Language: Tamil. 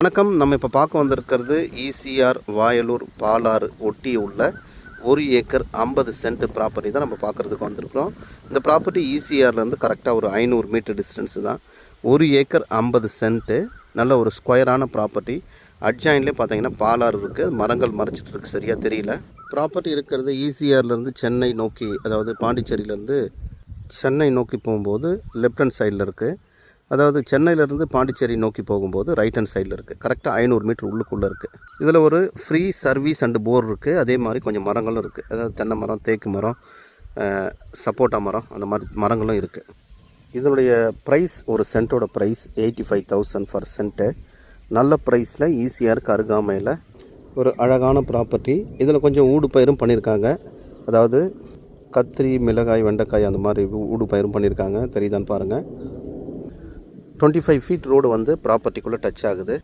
வணக்கம். நம்ம இப்போ பார்க்க வந்திருக்கிறது ஈசிஆர் வாயலூர் பாலாறு ஒட்டி உள்ள 1 ஏக்கர் 50 சென்ட் ப்ராப்பர்ட்டி தான் நம்ம பார்க்குறதுக்கு வந்திருக்கிறோம். இந்த ப்ராப்பர்ட்டி ஈசிஆர்லேருந்து கரெக்டாக ஒரு 500 மீட்டர் டிஸ்டன்ஸு தான். 1 ஏக்கர் 50 சென்ட்டு, நல்ல ஒரு ஸ்கொயரான ப்ராப்பர்ட்டி. அட்ஜாயின்லேயே பார்த்தீங்கன்னா பாலாறு இருக்குது, மரங்கள் மறைச்சிட்டு இருக்குது, சரியாக தெரியல. ப்ராப்பர்ட்டி இருக்கிறது ஈசிஆர்லேருந்து சென்னை நோக்கி, அதாவது பாண்டிச்சேரியிலேருந்து சென்னை நோக்கி போகும்போது லெஃப்ட் ஹேண்ட் சைடில் இருக்குது. அதாவது சென்னையிலேருந்து பாண்டிச்சேரி நோக்கி போகும்போது ரைட் ஹேண்ட் சைடில் இருக்குது. கரெக்டாக 500 மீட்டர் உள்ளுக்குள்ளே இருக்குது. இதில் ஒரு ஃப்ரீ சர்வீஸ் அண்டு போர் இருக்குது. அதே மாதிரி கொஞ்சம் மரங்களும் இருக்குது. அதாவது தென்னை மரம், தேக்கு மரம், சப்போட்டா மரம், அந்த மாதிரி மரங்களும் இருக்குது. இதனுடைய ப்ரைஸ், ஒரு சென்ட்டோட ப்ரைஸ் 85,000 ஃபார் சென்ட்டு. நல்ல ப்ரைஸில் ஈசிஆருக்கு அருகாமையில் ஒரு அழகான ப்ராப்பர்ட்டி. இதில் கொஞ்சம் ஊடு பயிரும் பண்ணியிருக்காங்க. அதாவது கத்திரி, மிளகாய், வெண்டைக்காய் அந்த மாதிரி ஊடு பயிரும் பண்ணியிருக்காங்க. தெரியுதான்னு பாருங்கள். 25 ஃபீட் ரோடு வந்து ப்ராப்பர்ட்டிக்குள்ளே டச் ஆகுது.